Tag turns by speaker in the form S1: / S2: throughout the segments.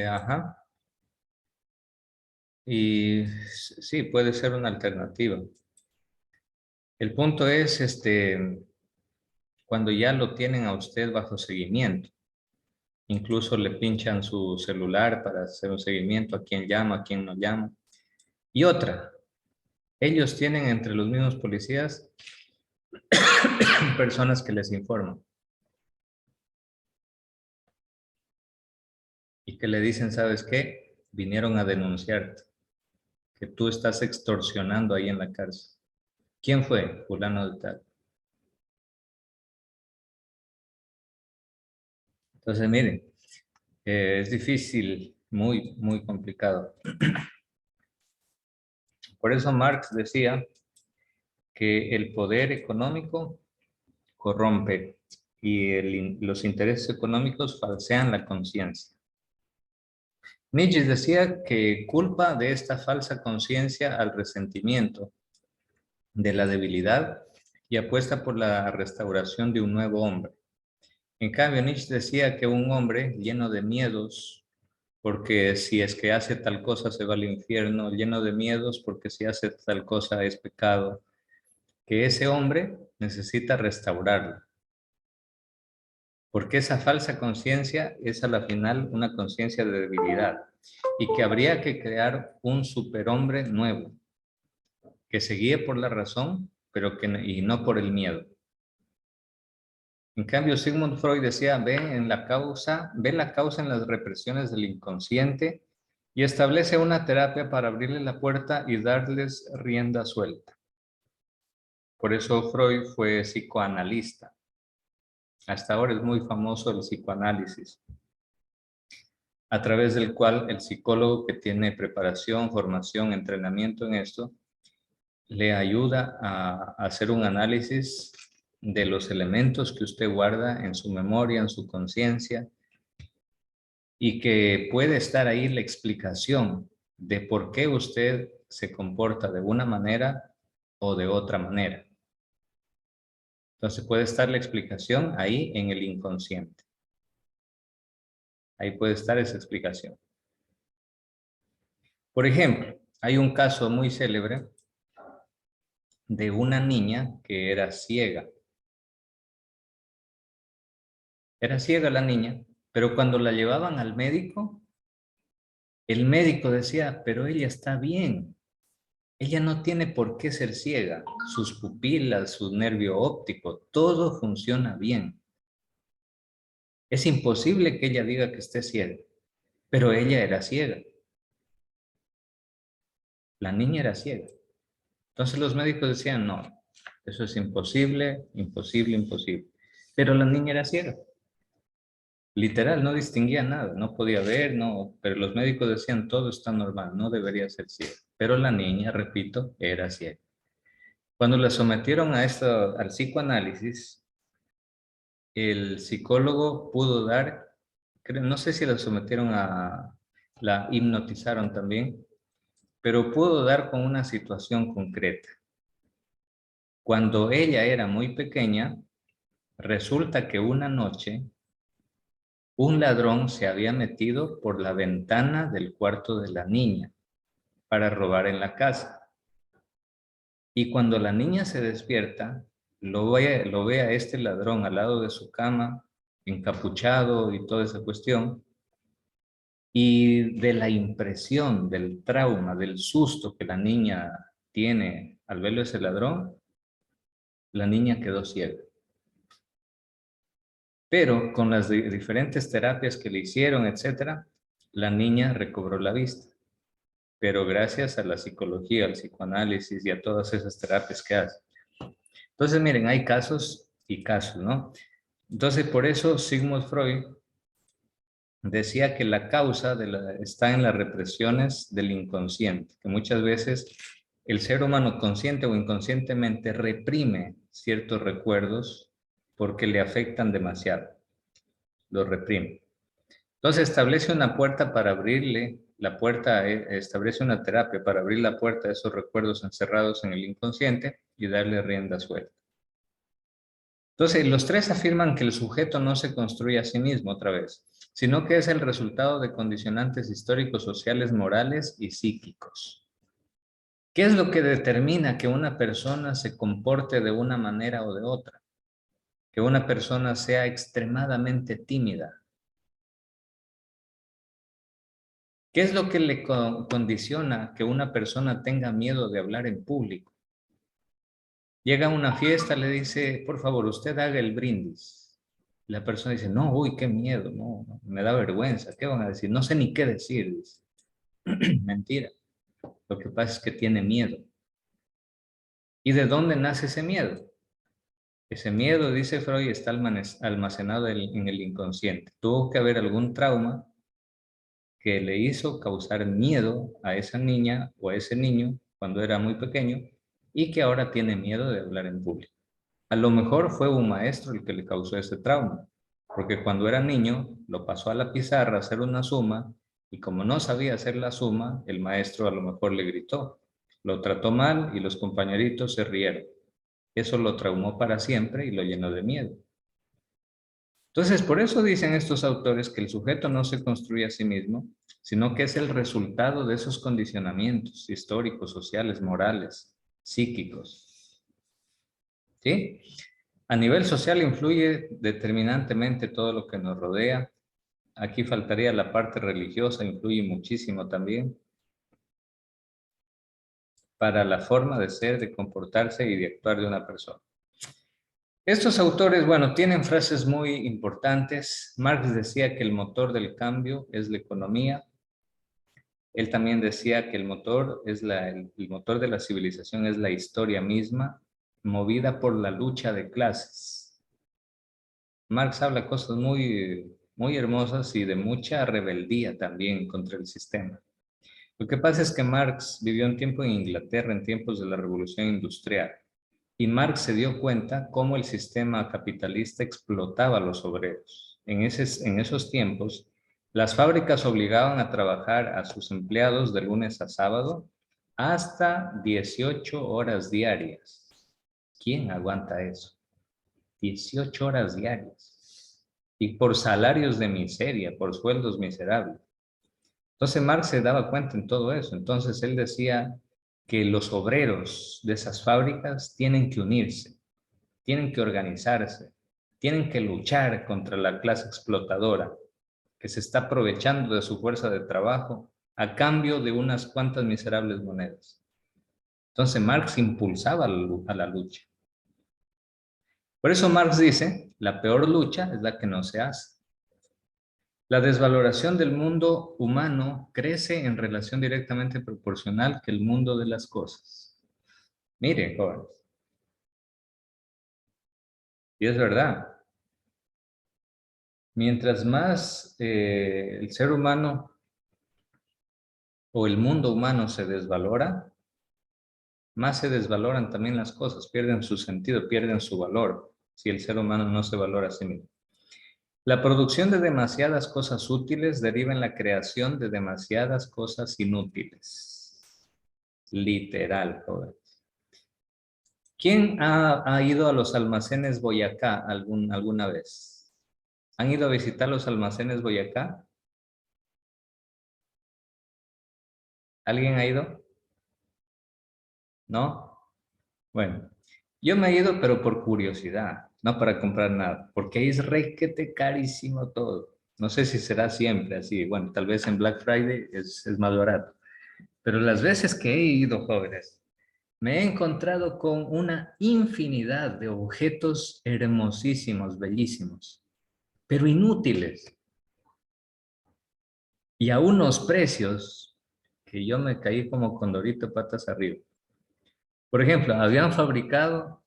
S1: Ajá. Y sí, puede ser una alternativa. El punto es, cuando ya lo tienen a usted bajo seguimiento. Incluso le pinchan su celular para hacer un seguimiento a quién llama, a quién no llama. Y otra, ellos tienen entre los mismos policías personas que les informan y que le dicen, ¿sabes qué? Vinieron a denunciarte, que tú estás extorsionando ahí en la cárcel. ¿Quién fue? Fulano de tal. Entonces, miren, es difícil, muy, muy complicado. Por eso Marx decía que el poder económico corrompe y los intereses económicos falsean la conciencia. Nietzsche decía que culpa de esta falsa conciencia al resentimiento de la debilidad y apuesta por la restauración de un nuevo hombre. En cambio, Nietzsche decía que un hombre lleno de miedos, porque si es que hace tal cosa se va al infierno, lleno de miedos porque si hace tal cosa es pecado, que ese hombre necesita restaurarlo. Porque esa falsa conciencia es a la final una conciencia de debilidad y que habría que crear un superhombre nuevo que se guíe por la razón y no por el miedo. En cambio, Sigmund Freud decía, ve la causa en las represiones del inconsciente y establece una terapia para abrirle la puerta y darles rienda suelta. Por eso Freud fue psicoanalista. Hasta ahora es muy famoso el psicoanálisis, a través del cual el psicólogo que tiene preparación, formación, entrenamiento en esto, le ayuda a hacer un análisis de los elementos que usted guarda en su memoria, en su conciencia, y que puede estar ahí la explicación de por qué usted se comporta de una manera o de otra manera. Entonces puede estar la explicación ahí en el inconsciente. Ahí puede estar esa explicación. Por ejemplo, hay un caso muy célebre de una niña que era ciega. Era ciega la niña, pero cuando la llevaban al médico, el médico decía, pero ella está bien. Ella no tiene por qué ser ciega. Sus pupilas, su nervio óptico, todo funciona bien. Es imposible que ella diga que esté ciega, pero ella era ciega. La niña era ciega. Entonces los médicos decían, no, eso es imposible, imposible, imposible. Pero la niña era ciega. Literal, no distinguía nada, no podía ver, no, pero los médicos decían, todo está normal, no debería ser ciega. Pero la niña, repito, era ciega. Cuando la sometieron a esto, al psicoanálisis, el psicólogo pudo dar, no sé si la sometieron la hipnotizaron también, pero pudo dar con una situación concreta. Cuando ella era muy pequeña, resulta que una noche un ladrón se había metido por la ventana del cuarto de la niña para robar en la casa. Y cuando la niña se despierta, lo ve a este ladrón al lado de su cama, encapuchado y toda esa cuestión. Y de la impresión, del trauma, del susto que la niña tiene al verlo ese ladrón, la niña quedó ciega. Pero con las diferentes terapias que le hicieron, etcétera, la niña recobró la vista. Pero gracias a la psicología, al psicoanálisis y a todas esas terapias que hace. Entonces, miren, hay casos y casos, ¿no? Entonces, por eso Sigmund Freud decía que la causa está en las represiones del inconsciente, que muchas veces el ser humano consciente o inconscientemente reprime ciertos recuerdos porque le afectan demasiado, los reprime. Entonces establece una puerta para abrirle, la puerta establece una terapia para abrir la puerta a esos recuerdos encerrados en el inconsciente y darle rienda suelta. Entonces los tres afirman que el sujeto no se construye a sí mismo otra vez, sino que es el resultado de condicionantes históricos, sociales, morales y psíquicos. ¿Qué es lo que determina que una persona se comporte de una manera o de otra? Que una persona sea extremadamente tímida. ¿Qué es lo que le condiciona que una persona tenga miedo de hablar en público? Llega a una fiesta, le dice, por favor, usted haga el brindis. La persona dice, no, uy, qué miedo, no, me da vergüenza, ¿qué van a decir? No sé ni qué decir, dice. Mentira. Lo que pasa es que tiene miedo. ¿Y de dónde nace ese miedo? Ese miedo, dice Freud, está almacenado en el inconsciente. Tuvo que haber algún trauma que le hizo causar miedo a esa niña o a ese niño cuando era muy pequeño y que ahora tiene miedo de hablar en público. A lo mejor fue un maestro el que le causó ese trauma, porque cuando era niño lo pasó a la pizarra a hacer una suma y como no sabía hacer la suma, el maestro a lo mejor le gritó, lo trató mal y los compañeritos se rieron. Eso lo traumó para siempre y lo llenó de miedo. Entonces, por eso dicen estos autores que el sujeto no se construye a sí mismo, sino que es el resultado de esos condicionamientos históricos, sociales, morales, psíquicos. ¿Sí? A nivel social influye determinantemente todo lo que nos rodea. Aquí faltaría la parte religiosa, influye muchísimo también para la forma de ser, de comportarse y de actuar de una persona. Estos autores, bueno, tienen frases muy importantes. Marx decía que el motor del cambio es la economía. Él también decía que el motor, el motor de la civilización es la historia misma, movida por la lucha de clases. Marx habla cosas muy hermosas y de mucha rebeldía también contra el sistema. Lo que pasa es que Marx vivió un tiempo en Inglaterra, en tiempos de la Revolución Industrial. Y Marx se dio cuenta cómo el sistema capitalista explotaba a los obreros. En esos tiempos, las fábricas obligaban a trabajar a sus empleados de lunes a sábado hasta 18 horas diarias. ¿Quién aguanta eso? 18 horas diarias. Y por salarios de miseria, por sueldos miserables. Entonces Marx se daba cuenta en todo eso. Entonces él decía que los obreros de esas fábricas tienen que unirse, tienen que organizarse, tienen que luchar contra la clase explotadora que se está aprovechando de su fuerza de trabajo a cambio de unas cuantas miserables monedas. Entonces Marx impulsaba a la lucha. Por eso Marx dice, la peor lucha es la que no se hace. La desvaloración del mundo humano crece en relación directamente proporcional que el mundo de las cosas. Miren, jóvenes, y es verdad. Mientras más el ser humano o el mundo humano se desvalora, más se desvaloran también las cosas, pierden su sentido, pierden su valor, si el ser humano no se valora a sí mismo. La producción de demasiadas cosas útiles deriva en la creación de demasiadas cosas inútiles. Literal, joder. ¿Quién ha ido a los almacenes Boyacá alguna vez? ¿Han ido a visitar los almacenes Boyacá? ¿Alguien ha ido? ¿No? Bueno, yo me he ido, pero por curiosidad, no para comprar nada, porque ahí es requete carísimo todo. No sé si será siempre así. Bueno, tal vez en Black Friday es más barato. Pero las veces que he ido, jóvenes, me he encontrado con una infinidad de objetos hermosísimos, bellísimos, pero inútiles. Y a unos precios que yo me caí como condorito patas arriba. Por ejemplo, habían fabricado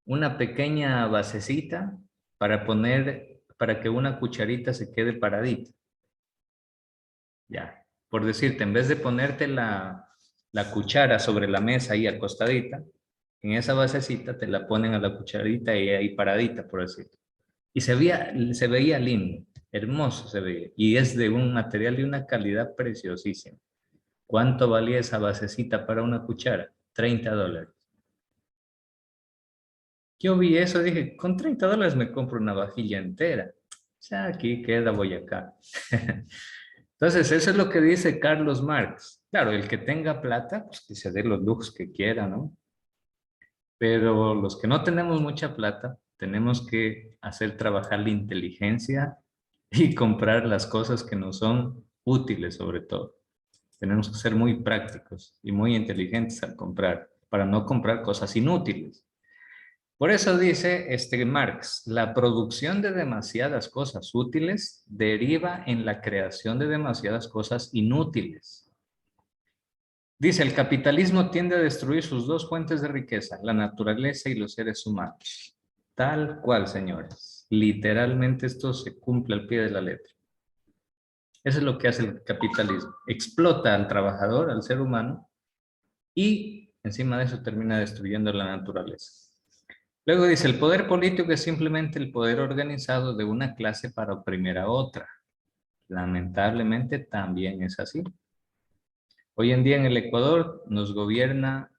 S1: una pequeña basecita para que una cucharita se quede paradita. Ya, por decirte, en vez de ponerte la cuchara sobre la mesa ahí acostadita, en esa basecita te la ponen a la cucharita y ahí paradita, por decirte. Y se veía lindo, hermoso se veía. Y es de un material de una calidad preciosísima. ¿Cuánto valía esa basecita para una cuchara? $30. Yo vi eso y dije, con $30 me compro una vajilla entera. sea, aquí queda Boyacá. Entonces, eso es lo que dice Carlos Marx. Claro, el que tenga plata, pues que se dé los lujos que quiera, ¿no? Pero los que no tenemos mucha plata, tenemos que hacer trabajar la inteligencia y comprar las cosas que nos son útiles, sobre todo. Tenemos que ser muy prácticos y muy inteligentes al comprar, para no comprar cosas inútiles. Por eso dice Marx, la producción de demasiadas cosas útiles deriva en la creación de demasiadas cosas inútiles. Dice, el capitalismo tiende a destruir sus dos fuentes de riqueza, la naturaleza y los seres humanos. Tal cual, señores. Literalmente esto se cumple al pie de la letra. Eso es lo que hace el capitalismo. Explota al trabajador, al ser humano, y encima de eso termina destruyendo la naturaleza. Luego dice, el poder político es simplemente el poder organizado de una clase para oprimir a otra. Lamentablemente también es así. Hoy en día en el Ecuador nos gobierna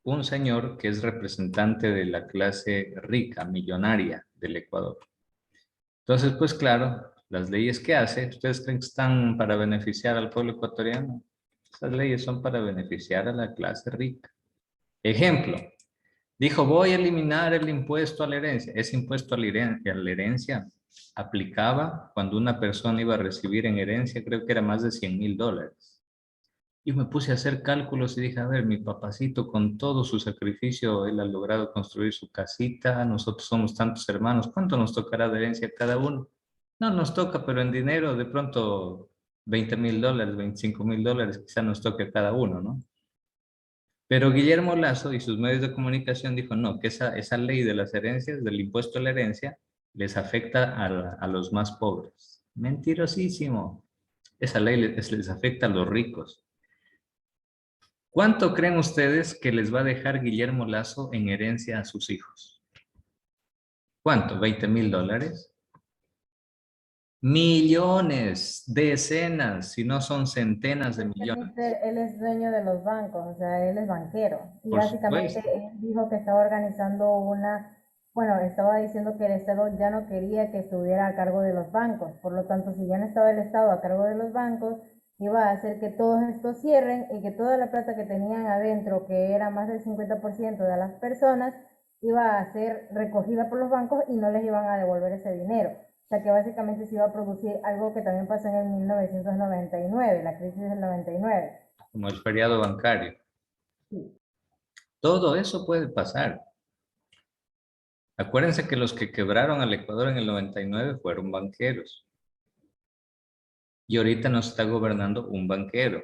S1: un señor que es representante de la clase rica, millonaria del Ecuador. Entonces, pues claro, las leyes que hace, ¿ustedes creen que están para beneficiar al pueblo ecuatoriano? Esas leyes son para beneficiar a la clase rica. Ejemplo, dijo, voy a eliminar el impuesto a la herencia. Ese impuesto a la herencia aplicaba cuando una persona iba a recibir en herencia, creo que era más de $100,000. Y me puse a hacer cálculos y dije, a ver, mi papacito con todo su sacrificio, él ha logrado construir su casita, nosotros somos tantos hermanos, ¿cuánto nos tocará de herencia a cada uno? No nos toca, pero en dinero de pronto $20,000, $25,000, quizá nos toque a cada uno, ¿no? Pero Guillermo Lazo y sus medios de comunicación dijo, no, que esa ley de las herencias, del impuesto a la herencia, les afecta a los más pobres. Mentirosísimo. Esa ley les afecta a los ricos. ¿Cuánto creen ustedes que les va a dejar Guillermo Lazo en herencia a sus hijos? ¿Cuánto? $20,000. Millones, decenas, si no son centenas de millones.
S2: Él es dueño de los bancos, o sea, él es banquero. Y
S1: Por
S2: básicamente
S1: supuesto.
S2: él dijo que estaba organizando bueno, estaba diciendo que el Estado ya no quería que estuviera a cargo de los bancos. Por lo tanto, si ya no estaba el Estado a cargo de los bancos, iba a hacer que todos estos cierren y que toda la plata que tenían adentro, que era más del 50% de las personas, iba a ser recogida por los bancos y no les iban a devolver ese dinero. O sea que básicamente se iba a producir algo que también pasó en el 1999, la crisis del 99.
S1: Como el feriado bancario.
S2: Sí.
S1: Todo eso puede pasar. Acuérdense que los que quebraron al Ecuador en el 99 fueron banqueros. Y ahorita nos está gobernando un banquero.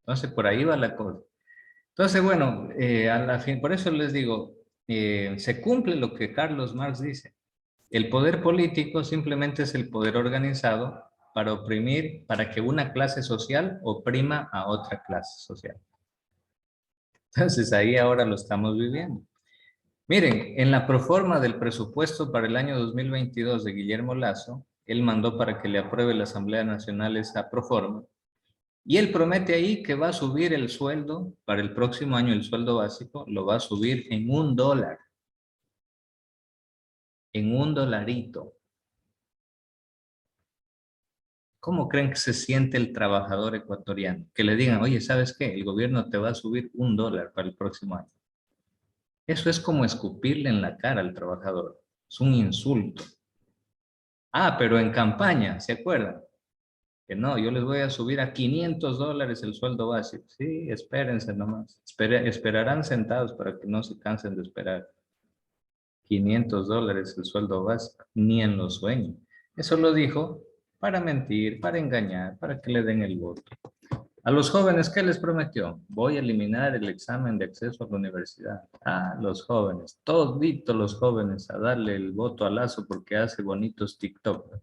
S1: Entonces, por ahí va la cosa. Entonces, bueno, a la fin, por eso les digo, se cumple lo que Carlos Marx dice. El poder político simplemente es el poder organizado para oprimir, para que una clase social oprima a otra clase social. Entonces, ahí ahora lo estamos viviendo. Miren, en la proforma del presupuesto para el año 2022 de Guillermo Lazo, él mandó para que le apruebe la Asamblea Nacional esa proforma. Y él promete ahí que va a subir el sueldo para el próximo año, el sueldo básico, lo va a subir en $1, en $1. ¿Cómo creen que se siente el trabajador ecuatoriano? Que le digan, oye, ¿sabes qué? El gobierno te va a subir $1 para el próximo año. Eso es como escupirle en la cara al trabajador. Es un insulto. Ah, pero en campaña, ¿se acuerdan? Que no, yo les voy a subir a $500 el sueldo básico. Sí, espérense nomás. Esperarán sentados para que no se cansen de esperar. $500 el sueldo básico, ni en los sueños. Eso lo dijo para mentir, para engañar, para que le den el voto. A los jóvenes, ¿qué les prometió? Voy a eliminar el examen de acceso a la universidad. Ah, los jóvenes, toditos los jóvenes, a darle el voto a Lazo porque hace bonitos TikTok.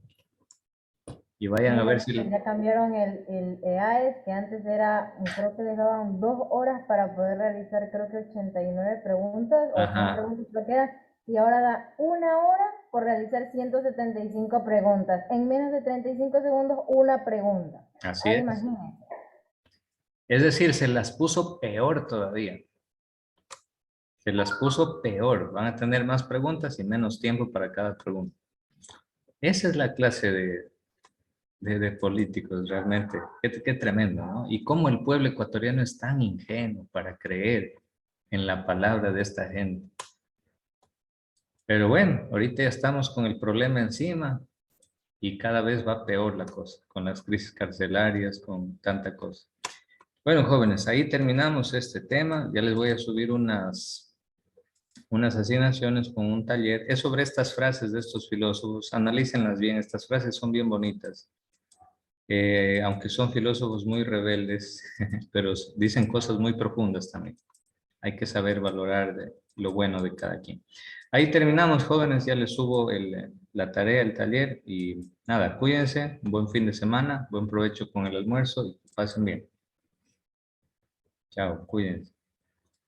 S1: Y vayan a
S2: Mira,
S1: ver si...
S2: ya cambiaron el EAES, que antes era, creo que les daban 2 horas para poder realizar, creo que 89 preguntas o 100
S1: Ajá,
S2: preguntas, lo que era, y ahora da 1 hora por realizar 175 preguntas. En menos de 35 segundos, una pregunta.
S1: así
S2: Ahora
S1: es.
S2: imagínense.
S1: Es decir, se las puso peor todavía. Se las puso peor. Van a tener más preguntas y menos tiempo para cada pregunta. Esa es la clase de políticos realmente. Qué tremendo, ¿no? Y cómo el pueblo ecuatoriano es tan ingenuo para creer en la palabra de esta gente. Pero bueno, ahorita ya estamos con el problema encima y cada vez va peor la cosa, con las crisis carcelarias, con tanta cosa. Bueno, jóvenes, ahí terminamos este tema. Ya les voy a subir unas asignaciones con un taller. Es sobre estas frases de estos filósofos. Analícenlas bien, estas frases son bien bonitas. Aunque son filósofos muy rebeldes, pero dicen cosas muy profundas también. Hay que saber valorar lo bueno de cada quien. Ahí terminamos, jóvenes. Ya les subo la tarea, el taller. Y nada, cuídense. Un buen fin de semana. Buen provecho con el almuerzo y pasen bien. Chao, cuídense.